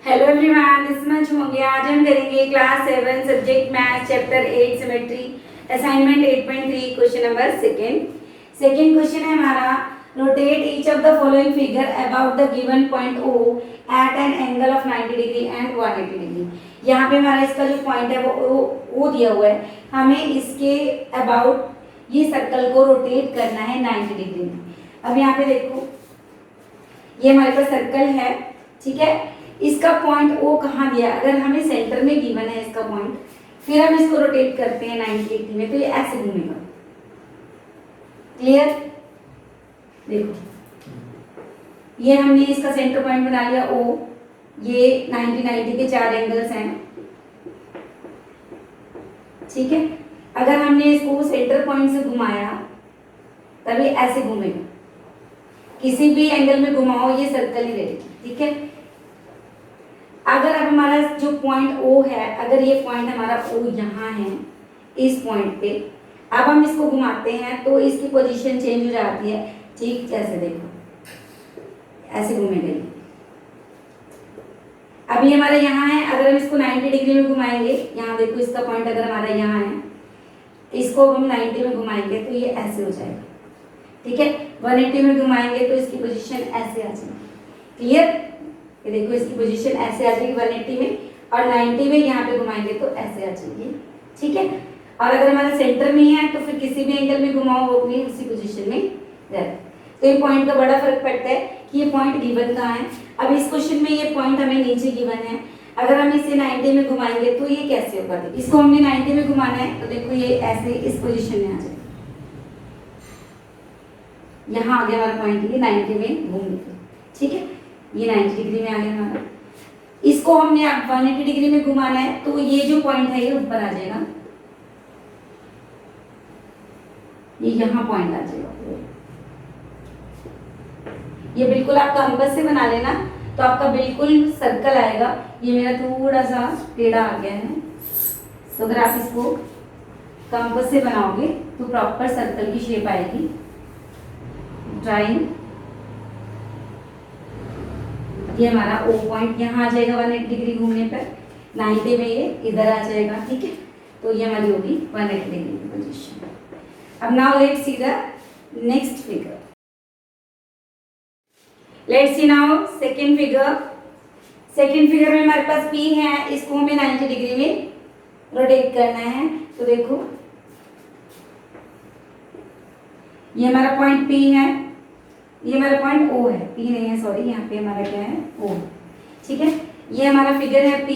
Hello everyone, this मंच मोंगिया। आज हम करेंगे class 7 subject math chapter 8 symmetry assignment 8.3 question number second question है हमारा। Rotate each of the following figure about the given point O at an angle of 90 degree and 180 degree. यहाँ पे हमारा इसका जो पॉइंट है वो O दिया हुआ है। हमें इसके अबाउट ये सर्कल को रोटेट करना है 90 डिग्री में। अब यहाँ पे देखो, ये हमारे पास सर्कल है, ठीक है। इसका पॉइंट O कहाँ दिया, अगर हमें सेंटर में गिवन है इसका पॉइंट, फिर हम इसको रोटेट करते हैं 90 डिग्री में, तो ये ऐसे घूमेगा। क्लियर? देखो, ये हमने इसका सेंटर पॉइंट बना लिया O। ये 90 के 4 एंगल्स हैं, ठीक है। अगर हमने इसको सेंटर पॉइंट से घुमाया तभी ऐसे घूमेगा। किसी भी एंगल में घुमाओ ये सर्कल ही रहेगा, ठीक है। अगर अब हमारा जो पॉइंट O है, अगर ये पॉइंट हमारा O यहाँ है इस पॉइंट पे, अब हम इसको घुमाते हैं तो इसकी पोजीशन चेंज हो जाती है, ठीक। जैसे देखो ऐसे घूमेगा ये। अभी हमारा यहाँ है, अगर हम इसको 90 डिग्री में घुमाएंगे, यहाँ देखो इसका पॉइंट अगर हमारा यहाँ है, इसको हम 90 में घुमाएंगे तो ये ऐसे हो जाएगा, ठीक है। 180 में घुमाएंगे तो इसकी पोजीशन ऐसे आ जाएगी। क्लियर? ये देखो इसकी पोजीशन ऐसे आ जाएगी 180 में, और 90 में यहाँ पे घुमाएंगे तो ऐसे आ जाएगी, ठीक है। और अगर हमारा सेंटर में है तो फिर किसी भी एंगल में घुमाओ वो अपनी उसी पोजीशन में रहता है। तो ये पॉइंट का बड़ा फर्क पड़ता है कि ये पॉइंट गिवन कहाँ है। अब इस क्वेश्चन में ये पॉइंट हमें नीचे गिवन है, अगर हम इसे 90 में घुमाएंगे तो ये कैसे होगा। इसको हमने 90 में घुमाना है तो देखो ये ऐसे इस पोजिशन में आ जाएगा। यहाँ आ गया हमारा पॉइंट, ये 90 में घूम गया, ठीक है। ये 90 डिग्री में आ गया हमारा। इसको हमने अब 180 डिग्री में घुमाना है तो ये जो पॉइंट है ये ऊपर आ जाएगा, ये यहाँ पॉइंट आ जाएगा। ये बिल्कुल आप कंपास से बना लेना तो आपका बिल्कुल सर्कल आएगा। ये मेरा थोड़ा सा टेढ़ा आ गया है, तो अगर आप इसको कंपास से बनाओगे तो प्रॉपर सर्कल की शेप आएगी। ड्राइंग, ये हमारा O पॉइंट यहाँ आ जाएगा 180 डिग्री घूमने पर, 90 में ये इधर आ जाएगा, ठीक है। तो ये हमारी होगी 180 डिग्री की पोजीशन। अब now let's see the next figure. Let's see now second figure. Second figure में हमारे पास P है, इसको हमें 90 डिग्री में रोटेट करना है। तो देखो ये हमारा पॉइंट P है, ये हमारा पॉइंट O है, P नहीं है, सॉरी, यहाँ पे हमारा क्या है O, ठीक है। ये हमारा फिगर है P,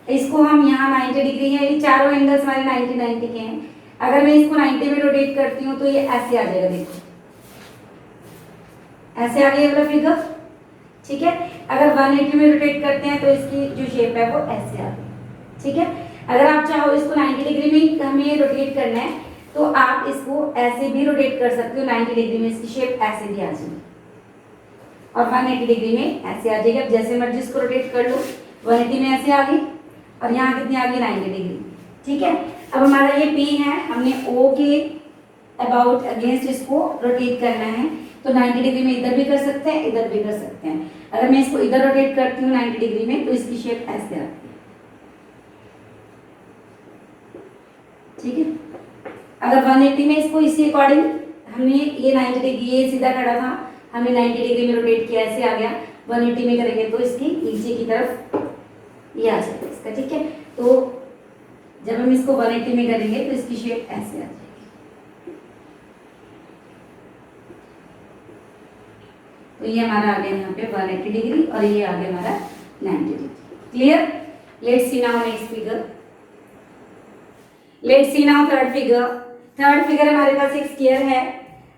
इसको हम यहाँ 90 डिग्री है, ये चारों एंगल्स हमारे 90 के हैं। अगर मैं इसको 90 में रोटेट करती हूँ तो ये ऐसे आ जाएगा, देखो ऐसे आ गया वाला फिगर, ठीक है। अगर 180 में रोटेट करते हैं तो इसकी जो शेप है वो ऐसे आ गई, ठीक है। अगर आप चाहो इसको 90 डिग्री में हमें रोटेट करना है तो आप इसको ऐसे भी रोटेट कर सकते हो। 90 डिग्री में इसकी शेप ऐसे भी आ जाएगी और 180 डिग्री में ऐसे आ जाएगी। अब जैसे मर्जी इसको रोटेट कर लो, 180 में ऐसे आ गई और यहाँ कितनी आ गई 90 डिग्री, ठीक है। अब हमारा ये P है, हमने O के अबाउट अगेंस्ट इसको रोटेट करना है, तो 90 डिग्री में इधर भी कर सकते हैं, इधर भी कर सकते हैं। अगर मैं इसको इधर रोटेट करती हूँ 90 डिग्री में तो इसकी शेप ऐसे आती है, ठीक है। अगर 180 में इसको इसी अकॉर्डिंग हमने ये 90 डिग्री, ये सीधा खड़ा था, हमने 90 डिग्री में रोटेट किया, ऐसे आ गया। 180 में करेंगे तो इसकी नीचे की तरफ ये आ जाएगा इसका, ठीक है। तो जब हम इसको 180 में करेंगे तो इसकी शेप ऐसे आ जाएगी। तो ये हमारा आ गया यहाँ पे 180 डिग्री और ये आ गया हमारा 90 degree. Clear? Let's see now next figure. Let's see now third figure. Third figure हमारे पास एक स्फीयर है,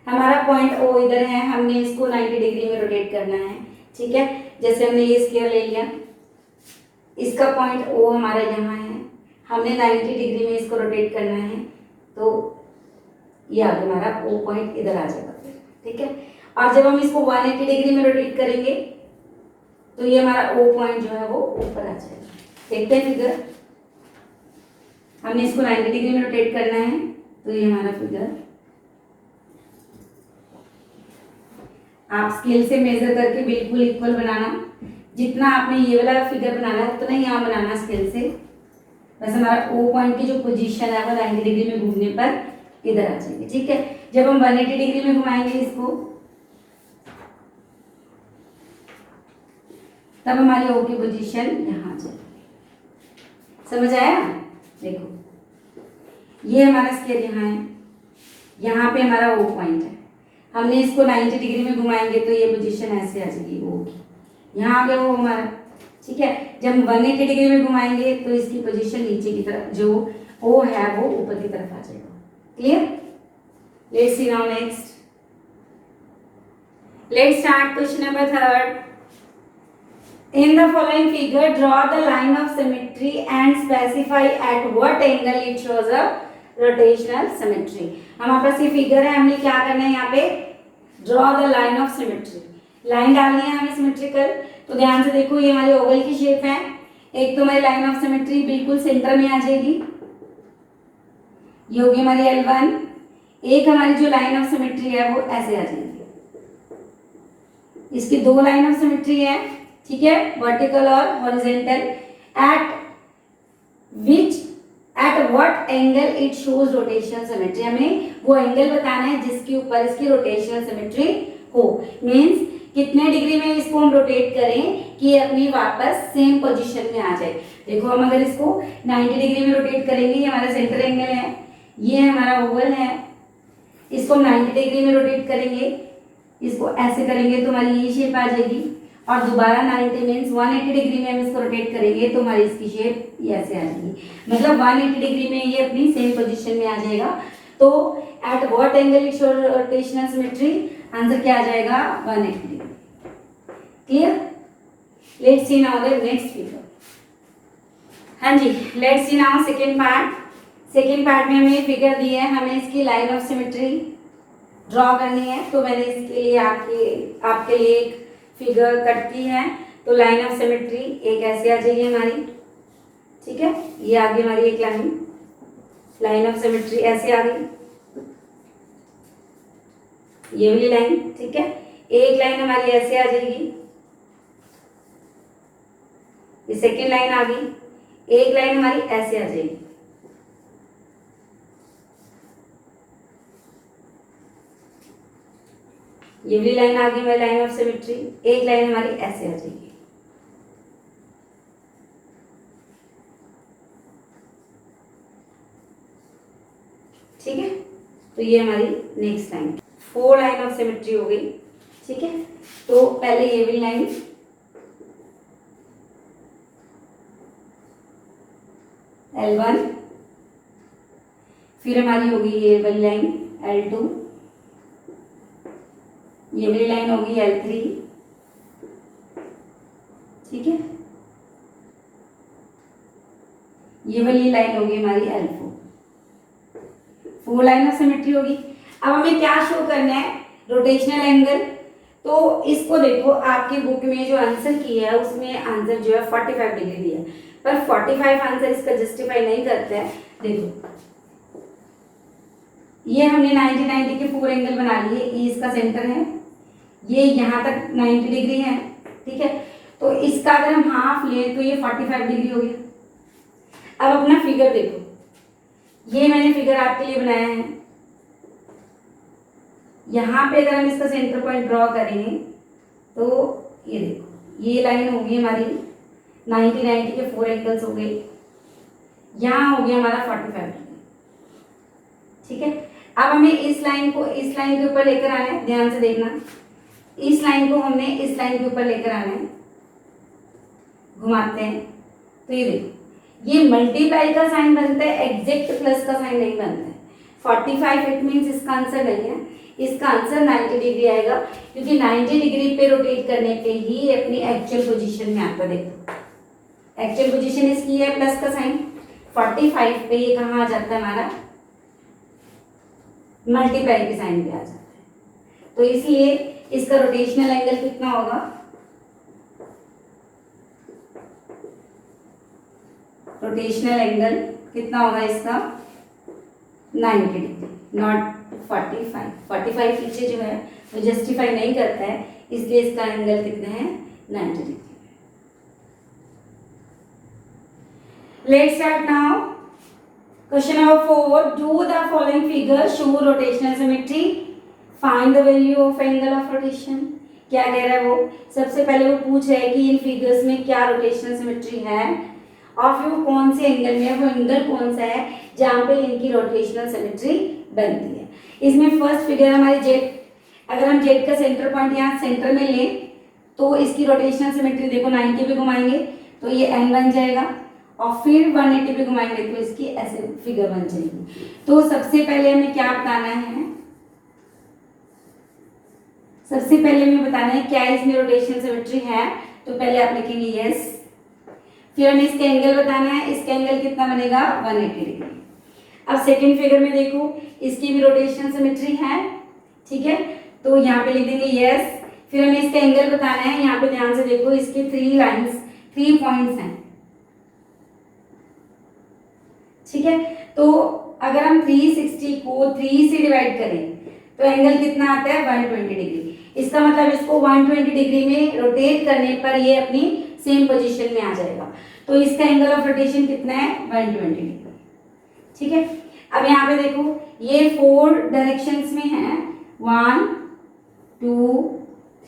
हमारा पॉइंट O इधर है, हमने इसको 90 डिग्री में रोटेट करना है, ठीक है। जैसे हमने ये स्फीयर ले लिया, इसका पॉइंट O हमारा यहाँ है, हमने 90 डिग्री में इसको रोटेट करना है, तो ये आ गया हमारा O पॉइंट इधर आ जाएगा, ठीक है। और जब हम इसको 180 डिग्री में रोटेट करेंगे तो ये हमारा O पॉइंट जो है वो ऊपर आ जाएगा। देखते हैं फिगर, हमने इसको 90 डिग्री में रोटेट करना है तो ये हमारा फिगर, आप स्केल से मेजर करके बिल्कुल इक्वल बनाना। जितना आपने ये वाला फिगर बनाना है उतना ही यहाँ बनाना स्केल से। बस हमारा ओ पॉइंट की जो पोजीशन है वो 90 डिग्री में घूमने पर इधर आ जाएगी। ठीक है, जब हम 180 डिग्री में घुमाएंगे इसको तब हमारी ओ की पोजीशन यहाँ आ जाएगी। समझ आया? देखो ये हमारा स्केल यहाँ है, यहाँ पे हमारा ओ पॉइंट है, हमने इसको 90 डिग्री में घुमाएंगे तो ये पोजीशन ऐसे आ जाएगी ओ की, यहाँ आ गया वो हमारा। ठीक है, जब हम 180 डिग्री में घुमाएंगे तो इसकी पोजीशन नीचे की तरफ, जो ओ है वो ऊपर की तरफ आ जाएगा। Clear? Let's see now next. Let's start question number 3rd। In the following figure, draw the line of symmetry and specify at what angle it shows a rotational symmetry। हमारे पास ये फिगर है, हमने क्या करना है यहाँ पे draw the line of symmetry, line डालनी है हमें सिमेट्रिकल। तो ध्यान से देखो ये हमारी ओवल की शेप है, एक तो हमारी लाइन ऑफ सिमेट्री बिल्कुल सेंटर में आ जाएगी, ये होगी हमारी L1। एक हमारी जो लाइन ऑफ सिमेट्री है वो ऐसे आ जाएगी, इसकी दो लाइन ऑफ सिमेट्री है। ठीक है, वर्टिकल और horizontal. Eight what angle it shows rotational symmetry, हमें वो एंगल बताना है जिसके ऊपर इसकी रोटेशनल सिमेट्री हो। मींस कितने डिग्री में इसको हम रोटेट करें कि ये अपनी वापस सेम पोजीशन में आ जाए। देखो हम अगर इसको 90 डिग्री में रोटेट करेंगे, ये हमारा सेंटर एंगल है, ये हमारा ओवल है, इसको 90 डिग्री में रोटेट करेंगे, इसको ऐसे करेंगे तो हमारी ये शेप आ जाएगी, और दोबारा 90 मीन्स 180 डिग्री में हम इसको रोटेट करेंगे तो हमारी इसकी शेप ऐसे आ जाएगी। मतलब 180 डिग्री में ये अपनी सेम पोजीशन में आ जाएगा। तो at what angle it shows rotational symmetry, answer क्या आ जाएगा? 180 degree. Clear? Let's see now the next figure. हाँ जी, let's see now second part. Second part में हमें फिगर दी है, हमें इसकी लाइन ऑफ सिमेट्री ड्रॉ करनी है। तो मैंने इसके लिए आपके लिए एक फिगर कट की है। तो लाइन ऑफ सिमेट्री एक ऐसे आ जाएगी हमारी। ठीक है, ये आगे हमारी एक लाइन ऑफ सिमेट्री ऐसे आ गई, ये वाली लाइन। ठीक है, एक लाइन हमारी ऐसे आ जाएगी, ये सेकेंड लाइन आ गई, एक लाइन हमारी ऐसे आ जाएगी, ये भी लाइन आ गई हमारी लाइन ऑफ सिमेट्री, एक लाइन हमारी ऐसे आ जाएगी। ठीक है, तो ये हमारी next line 4 line of symmetry हो गई। ठीक है, तो पहले ये वाली लाइन, L1, फिर हमारी होगी ये वाली लाइन L2, ये वाली लाइन होगी L3। ठीक है, ये वाली लाइन होगी हमारी L4। 4 लाइन ऑफ सिमेट्री होगी। अब हमें क्या शो करना है? Rotational angle. तो इसको देखो, आपकी बुक में जो आंसर किया है उसमें आंसर जो है 45 डिग्री दिया है, पर 45 आंसर इसका जस्टिफाई नहीं करता है। देखो ये हमने 90 के 4 एंगल बना लिए, ये इसका सेंटर है, ये यहाँ तक 90 डिग्री है। ठीक है, तो इसका अगर हम हाफ लें तो ये 45 डिग्री हो गया। अब अपना फिगर देखो, ये मैंने फिगर आपके लिए बनाया है। यहाँ पे अगर हम इसका सेंटर पॉइंट ड्रॉ करें तो ये देखो, ये लाइन होगी हमारी 90 के 4 एंगल्स हो गए, यहाँ हो गया हमारा 45 डिग्री। ठीक है, अब हमें इस लाइन के ऊपर लेकर आना है। ध्यान से देखना, इस लाइन को हमने इस लाइन के ऊपर लेकर आना है, घुमाते हैं तो ये देखो, ये मल्टीप्लाई का साइन बनता है, एग्जैक्ट प्लस का साइन नहीं बनता है। 45 इट मींस इसका आंसर नहीं है, इसका आंसर 90 डिग्री आएगा, क्योंकि 90 डिग्री पे रोटेट करने पे ही अपनी एक्चुअल पोजीशन में आता है। देखो एक्चुअल पोजीशन इसकी है प्लस का साइन, 45 पे ये कहाँ आ जाता है हमारा? मल्टीप्लाई के साइन पे आ जाता है। तो इसलिए इसका रोटेशनल एंगल कितना होगा? रोटेशनल एंगल कितना होगा इसका? 90 डिग्री, नॉट 45। 45 पीछे जो है वो जस्टिफाई नहीं करता है, इसलिए इसका एंगल कितना है? 90 degree. Let's start now. Question number 4. Do the following figures show rotational symmetry? Find the value of angle of rotation. क्या कह रहा है वो? सबसे पहले वो पूछ रहा है कि इन फिगर्स में क्या रोटेशनल सिमेट्री है और फिर वो कौन से एंगल में है, वो एंगल कौन सा है जहाँ पे इनकी रोटेशनल सिमेट्री बनती है। इसमें फर्स्ट फिगर हमारी जेड, अगर हम जेड का सेंटर पॉइंट यहाँ सेंटर में लें तो इसकी रोटेशनल सिमेट्री देखो 90 पे घुमाएंगे तो ये एन बन जाएगा और फिर 180 पे घुमाएंगे तो इसकी ऐसे फिगर बन जाएगी। तो सबसे पहले हमें क्या बताना है, सबसे पहले हमें बताना है क्या इसमें रोटेशनल सिमेट्री है। तो पहले आप लिखेंगे यस, फिर हमें इसका एंगल बताना है, इसका एंगल कितना बनेगा 180 डिग्री। अब सेकंड फिगर में देखो इसकी भी रोटेशनल सिमेट्री है, ठीक है, तो यहाँ पे लिख देंगे यस। फिर हमें इसका एंगल बताना है, यहाँ पे ध्यान से देखो इसके 3 पॉइंट्स हैं, ठीक है। तो अगर हम 360 को 3 से डिवाइड करें तो एंगल कितना आता है 120 डिग्री। इसका मतलब इसको 120 डिग्री में रोटेट करने पर ये अपनी सेम पोजीशन में आ जाएगा। तो इसका एंगल ऑफ रोटेशन कितना है 120 डिग्री, ठीक है। अब यहाँ पे देखो ये 4 डायरेक्शंस में है, 1 2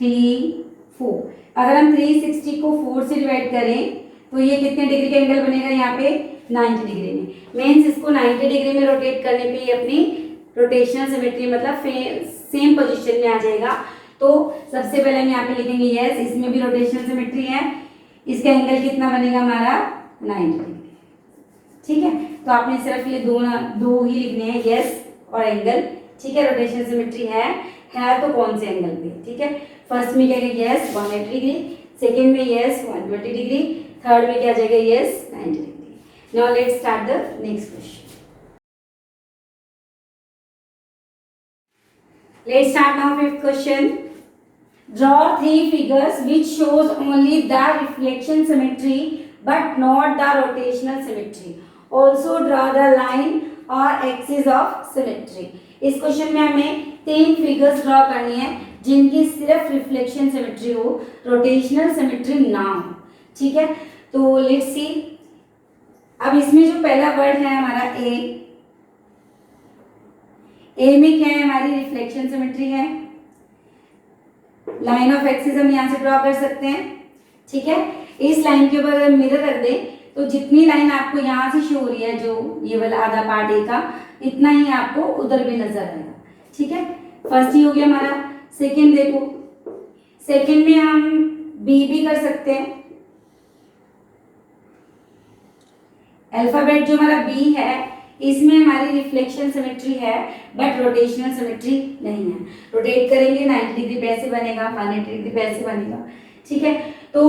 3 4। अगर हम 360 को 4 से डिवाइड करें तो ये कितने डिग्री का एंगल बनेगा यहाँ पे 90 डिग्री में। मीन्स इसको 90 डिग्री में रोटेट करने पे ये अपनी रोटेशनल सिमेट्री मतलब सेम पोजीशन में आ जाएगा। तो सबसे पहले हम यहाँ पे लिखेंगे यस, इसमें भी रोटेशनल सिमेट्री है, इसका एंगल कितना बनेगा हमारा 90 डिग्री, ठीक है। तो आपने सिर्फ ये दो ही लिखने हैं यस और एंगल, ठीक है। रोटेशनल सिमेट्री है तो कौन से एंगल पे, ठीक है। फर्स्ट में क्या यस 180 डिग्री, सेकेंड में यस 120 डिग्री, थर्ड में क्या जाएगा yes 90 degree. Now let's start the next question. Let's start now fifth question. Draw 3 figures which shows only the reflection symmetry but not the rotational symmetry. Also draw the line or axis of symmetry. इस question में हमें 3 figures draw करनी है जिनकी सिर्फ reflection symmetry हो, rotational symmetry ना हो, ठीक है। तो लेट्स सी। अब इसमें जो पहला वर्ड है हमारा ए में क्या है हमारी रिफ्लेक्शन सिमेट्री है। लाइन ऑफ एक्सिस हम यहाँ से ड्रॉ कर सकते हैं, ठीक है। इस लाइन के ऊपर अगर मिरर रख दें तो जितनी लाइन आपको यहाँ से शो हो रही है, जो ये वाला आधा पार्ट ए का, इतना ही आपको उधर भी नजर आएगा, ठीक है। फर्स्ट ही हो गया हमारा। सेकेंड देखो, सेकेंड में हम बी भी कर सकते हैं। अल्फाबेट जो हमारा बी है इसमें हमारी रिफ्लेक्शन सिमेट्री है बट रोटेशनल सिमेट्री नहीं है। रोटेट करेंगे 90 डिग्री पे ऐसे बनेगा, 180 डिग्री पे ऐसे बनेगा, ठीक है। तो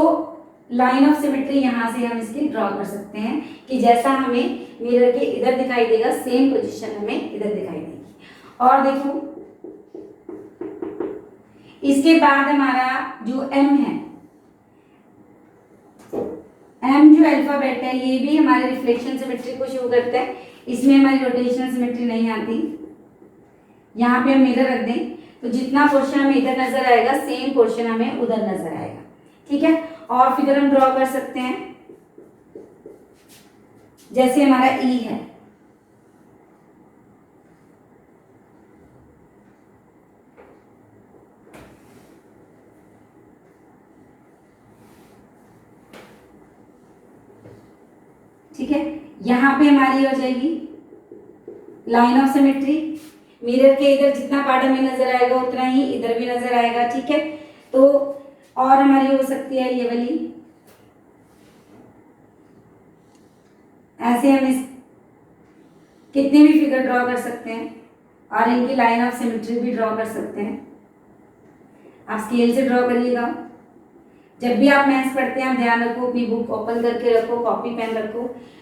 लाइन ऑफ सिमेट्री यहाँ से हम इसकी ड्रॉ कर सकते हैं कि जैसा हमें मिरर के इधर दिखाई देगा सेम पोजीशन हमें इधर दिखाई देगी। और देखो इसके बाद हमारा जो एम है, एम जो अल्फाबेट है ये भी हमारे रिफ्लेक्शन सिमेट्री को शो करता है, इसमें हमारी रोटेशनल सिमेट्री नहीं आती। यहाँ पे हम मिरर रख दें तो जितना पोर्शन हमें इधर नजर आएगा सेम पोर्शन हमें उधर नजर आएगा, ठीक है। और फिगर हम ड्रॉ कर सकते हैं, जैसे हमारा ई है, ठीक है। यहाँ पे हमारी हो जाएगी लाइन ऑफ सिमेट्री। मिरर के इधर जितना पार्ट हमें नजर आएगा उतना ही इधर भी नजर आएगा, ठीक है। तो और हमारी हो सकती है ये वाली, ऐसे हम इस कितने भी फिगर ड्रॉ कर सकते हैं और इनकी लाइन ऑफ सिमेट्री भी ड्रॉ कर सकते हैं। आप स्केल से ड्रॉ करिएगा। जब भी आप मैथ्स पढ़ते हैं आप ध्यान रखो, अपनी बुक ओपन करके रखो, कॉपी पेन रखो।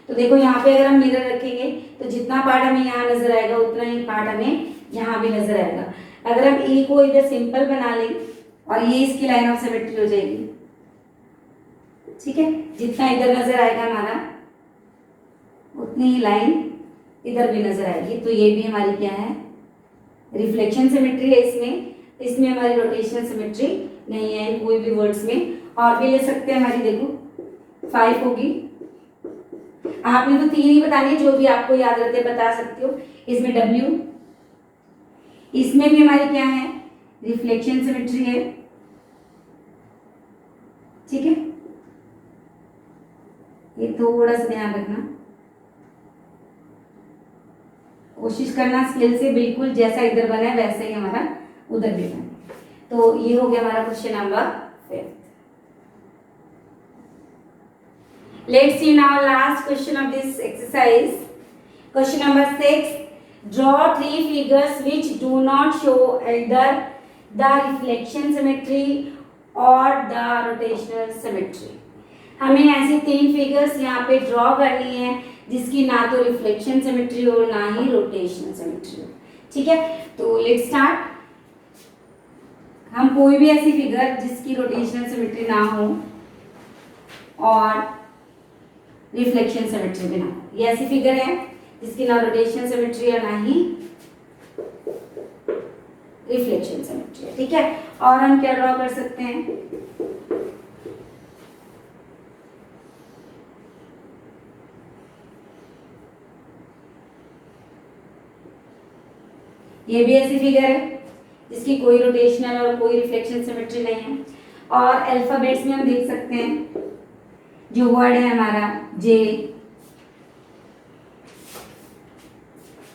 तो देखो यहाँ पे अगर हम मिरर रखेंगे तो जितना पार्ट हमें यहाँ नजर आएगा उतना ही पार्ट हमें यहाँ भी नजर आएगा। अगर हम ई को इधर सिंपल बना लें और ये इसकी लाइन ऑफ सिमेट्री हो जाएगी, ठीक है। जितना इधर नजर आएगा हमारा उतनी ही लाइन इधर भी नजर आएगी। तो ये भी हमारी क्या है रिफ्लेक्शन सिमेट्री है इसमें हमारी रोटेशनल सिमेट्री नहीं है कोई भी वर्ड्स में। और भी ले सकते हैं हमारी, देखो 5 होगी, आपने तो 3 ही बतानी है, जो भी आपको याद रहते बता सकते हो। इसमें W, इसमें भी हमारी क्या है, रिफ्लेक्शन सिमेट्री है, ठीक है। ये थोड़ा सा ध्यान रखना, कोशिश करना स्केल से बिल्कुल जैसा इधर बना है वैसे ही हमारा उधर भी बना। तो ये हो गया हमारा question number 5। Let's see now last question of this exercise. Question number 6. Draw 3 figures which do not show either the reflection symmetry or the rotational symmetry. हमें ऐसी 3 फिगर्स यहाँ पे ड्रॉ करनी है जिसकी ना तो रिफ्लेक्शन सिमेट्री हो ना ही रोटेशनल सिमेट्री हो, ठीक है। तो लेट्स स्टार्ट। हम कोई भी ऐसी फिगर जिसकी रोटेशनल सिमेट्री ना हो और रिफ्लेक्शन सिमेट्री भी ना हो, ये ऐसी फिगर है जिसकी ना रोटेशनल सिमेट्री है ना ही रिफ्लेक्शन सिमेट्री है, ठीक है। और हम क्या ड्रॉ कर सकते हैं, ये भी ऐसी फिगर है जिसकी कोई रोटेशनल और कोई रिफ्लेक्शन सिमेट्री नहीं है। और अल्फाबेट्स में हम देख सकते हैं, जो वर्ड है हमारा J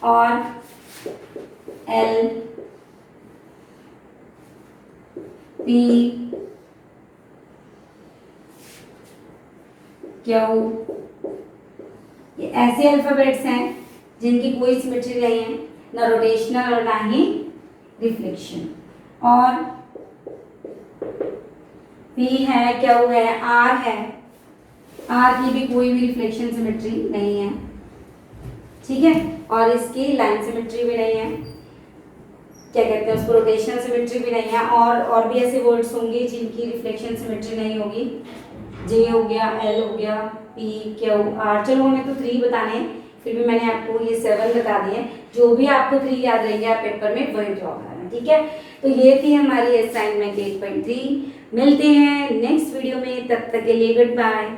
और L, P, Q, ये ऐसे अल्फाबेट्स हैं जिनकी कोई सिमेट्री नहीं है, ना रोटेशनल और ना ही रिफ्लेक्शन। और P है, Q है, R है, R की भी कोई भी रिफ्लेक्शन सिमेट्री नहीं है, ठीक है। और इसकी लाइन सिमेट्री भी नहीं है, क्या कहते हैं उसको, रोटेशनल सिमेट्री भी नहीं है। और भी ऐसे वर्ड्स होंगे जिनकी रिफ्लेक्शन सिमेट्री नहीं होगी, J हो गया, L हो गया, P, Q, R। चलो हमें तो 3 बताने हैं, फिर भी मैंने आपको ये 7 बता दिए। जो भी आपको 3 याद रहेंगे आप पेपर में वही ड्रॉ कराना, ठीक है। तो ये थी हमारी असाइनमेंट 8.3। मिलते हैं नेक्स्ट वीडियो में, तब तक के लिए गुड बाय।